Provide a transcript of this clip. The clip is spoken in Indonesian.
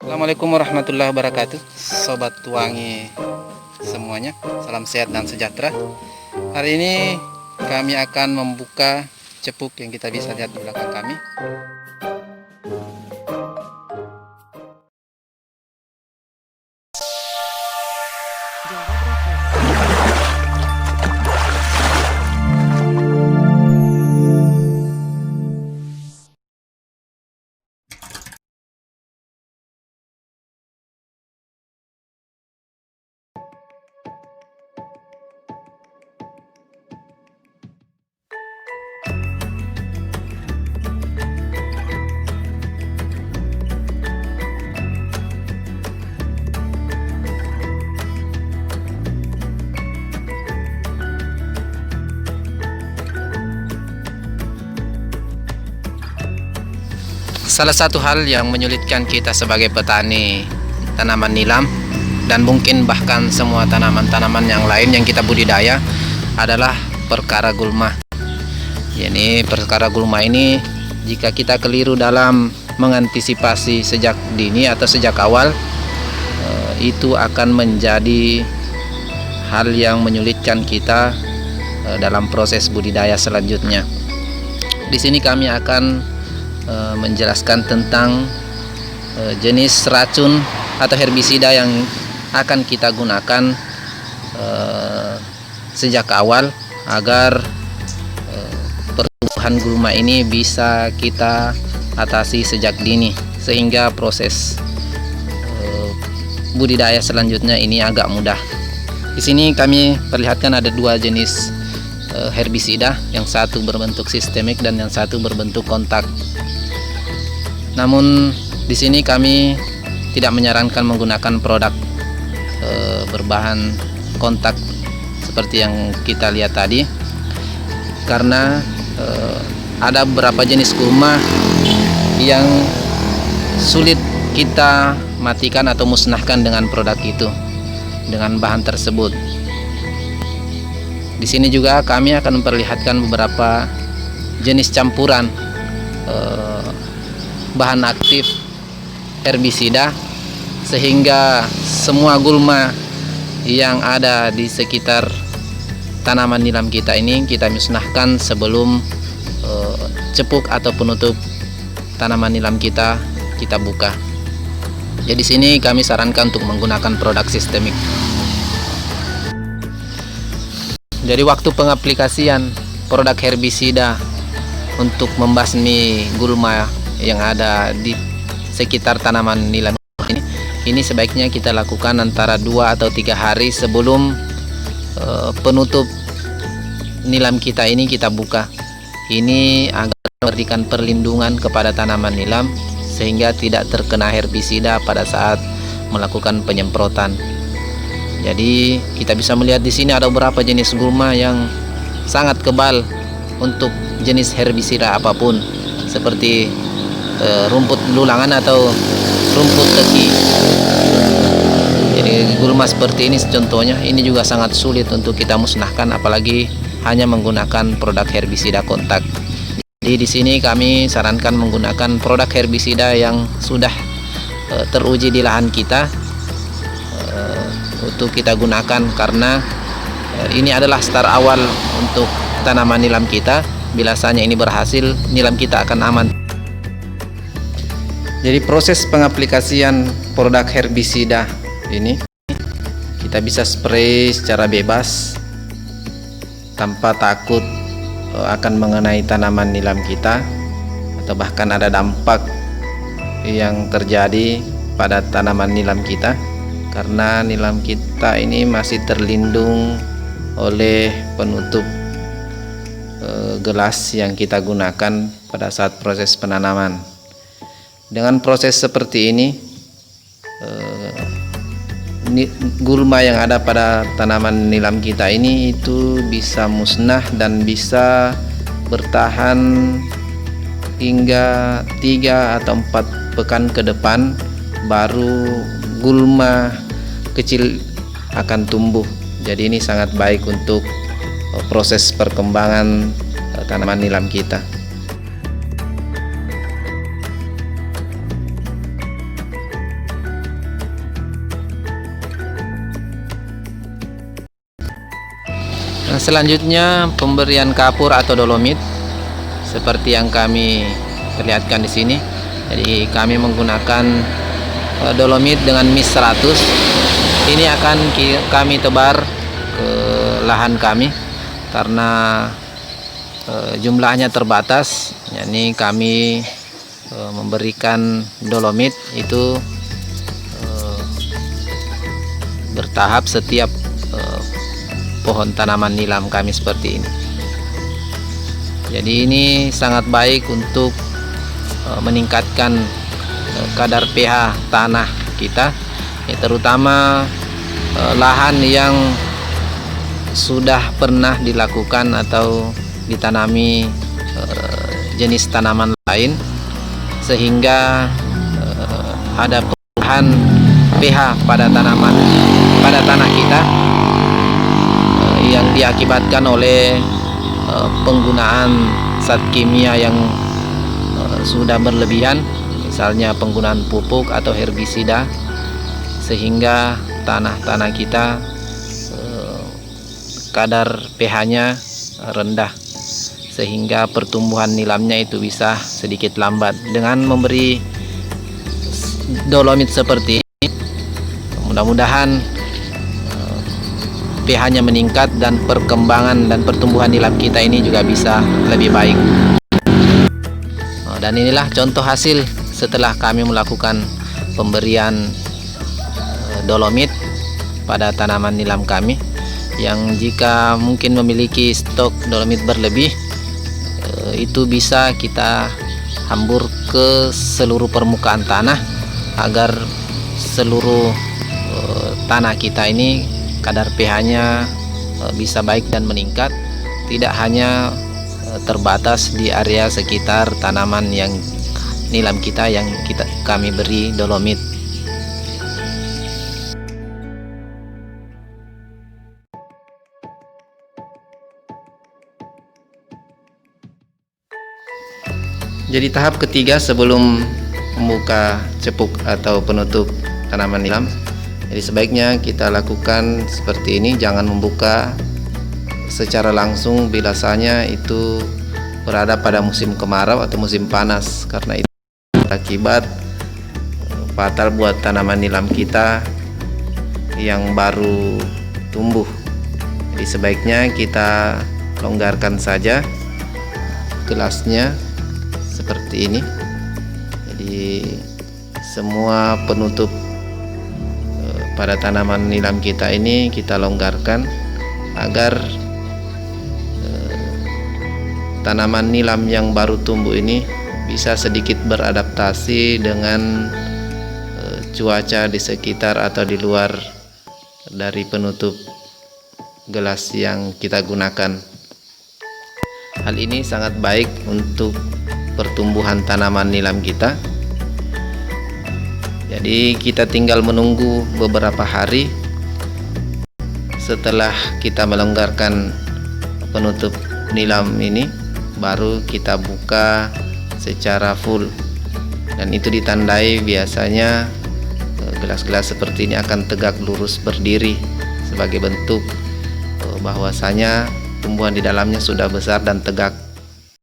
Assalamualaikum warahmatullahi wabarakatuh, Sobat Wangi semuanya. Salam sehat dan sejahtera. Hari ini kami akan membuka cepuk yang kita bisa lihat di belakang kami. Salah satu hal yang menyulitkan kita sebagai petani tanaman nilam dan mungkin bahkan semua tanaman-tanaman yang lain yang kita budidaya adalah perkara gulma. Jadi perkara gulma ini jika kita keliru dalam mengantisipasi sejak dini atau sejak awal, itu akan menjadi hal yang menyulitkan kita dalam proses budidaya selanjutnya. Di sini kami akan menjelaskan tentang jenis racun atau herbisida yang akan kita gunakan sejak awal agar pertumbuhan gulma ini bisa kita atasi sejak dini, sehingga proses budidaya selanjutnya ini agak mudah. Di sini kami perlihatkan ada dua jenis herbisida, yang satu berbentuk sistemik dan yang satu berbentuk kontak. Namun di sini kami tidak menyarankan menggunakan produk berbahan kontak seperti yang kita lihat tadi, karena ada beberapa jenis gulma yang sulit kita matikan atau musnahkan dengan produk itu, dengan bahan tersebut. Di sini juga kami akan memperlihatkan beberapa jenis campuran bahan aktif herbisida, sehingga semua gulma yang ada di sekitar tanaman nilam kita ini kita musnahkan sebelum cepuk atau penutup tanaman nilam kita buka. Jadi sini kami sarankan untuk menggunakan produk sistemik. Jadi waktu pengaplikasian produk herbisida untuk membasmi gulma yang ada di sekitar tanaman nilam ini sebaiknya kita lakukan antara 2 atau 3 hari sebelum penutup nilam kita ini kita buka. Ini agar memberikan perlindungan kepada tanaman nilam sehingga tidak terkena herbisida pada saat melakukan penyemprotan. Jadi kita bisa melihat di sini ada beberapa jenis gulma yang sangat kebal untuk jenis herbisida apapun, seperti rumput lulangan atau rumput teki. Jadi gulma seperti ini contohnya, ini juga sangat sulit untuk kita musnahkan, apalagi hanya menggunakan produk herbisida kontak. Jadi di sini kami sarankan menggunakan produk herbisida yang sudah teruji di lahan kita untuk kita gunakan, karena ini adalah start awal untuk tanaman nilam kita. Bila saja ini berhasil, nilam kita akan aman. Jadi proses pengaplikasian produk herbisida ini kita bisa spray secara bebas tanpa takut akan mengenai tanaman nilam kita, atau bahkan ada dampak yang terjadi pada tanaman nilam kita, karena nilam kita ini masih terlindung oleh penutup gelas yang kita gunakan pada saat proses penanaman. Dengan proses seperti ini, gulma yang ada pada tanaman nilam kita ini itu bisa musnah dan bisa bertahan hingga 3 atau 4 pekan ke depan, baru gulma kecil akan tumbuh. Jadi ini sangat baik untuk proses perkembangan tanaman nilam kita. Selanjutnya pemberian kapur atau dolomit seperti yang kami perlihatkan di sini. Jadi kami menggunakan dolomit dengan mis 100. Ini akan kami tebar ke lahan kami karena jumlahnya terbatas. Yani kami memberikan dolomit itu bertahap setiap pohon tanaman nilam kami seperti ini. Jadi ini sangat baik untuk meningkatkan kadar pH tanah kita, ya, terutama lahan yang sudah pernah dilakukan atau ditanami jenis tanaman lain, sehingga ada perubahan pH pada tanah kita yang diakibatkan oleh penggunaan zat kimia yang sudah berlebihan, misalnya penggunaan pupuk atau herbisida, sehingga tanah kita kadar pH-nya rendah, sehingga pertumbuhan nilamnya itu bisa sedikit lambat. Dengan memberi dolomit seperti ini, mudah-mudahan pH-nya meningkat dan perkembangan dan pertumbuhan nilam kita ini juga bisa lebih baik. Dan inilah contoh hasil setelah kami melakukan pemberian dolomit pada tanaman nilam kami, yang jika mungkin memiliki stok dolomit berlebih, itu bisa kita hambur ke seluruh permukaan tanah agar seluruh tanah kita ini kadar pH-nya bisa baik dan meningkat, tidak hanya terbatas di area sekitar tanaman yang nilam kita yang kami beri dolomit. Jadi tahap ketiga sebelum membuka cepuk atau penutup tanaman nilam, jadi sebaiknya kita lakukan seperti ini, jangan membuka secara langsung biasanya itu berada pada musim kemarau atau musim panas, karena itu akibat fatal buat tanaman nilam kita yang baru tumbuh. Jadi sebaiknya kita longgarkan saja gelasnya seperti ini. Jadi semua penutup pada tanaman nilam kita ini kita longgarkan agar tanaman nilam yang baru tumbuh ini bisa sedikit beradaptasi dengan cuaca di sekitar atau di luar dari penutup gelas yang kita gunakan. Hal ini sangat baik untuk pertumbuhan tanaman nilam kita. Jadi kita tinggal menunggu beberapa hari setelah kita melonggarkan penutup nilam ini, baru kita buka secara full, dan itu ditandai biasanya gelas-gelas seperti ini akan tegak lurus berdiri sebagai bentuk bahwasanya tumbuhan di dalamnya sudah besar dan tegak.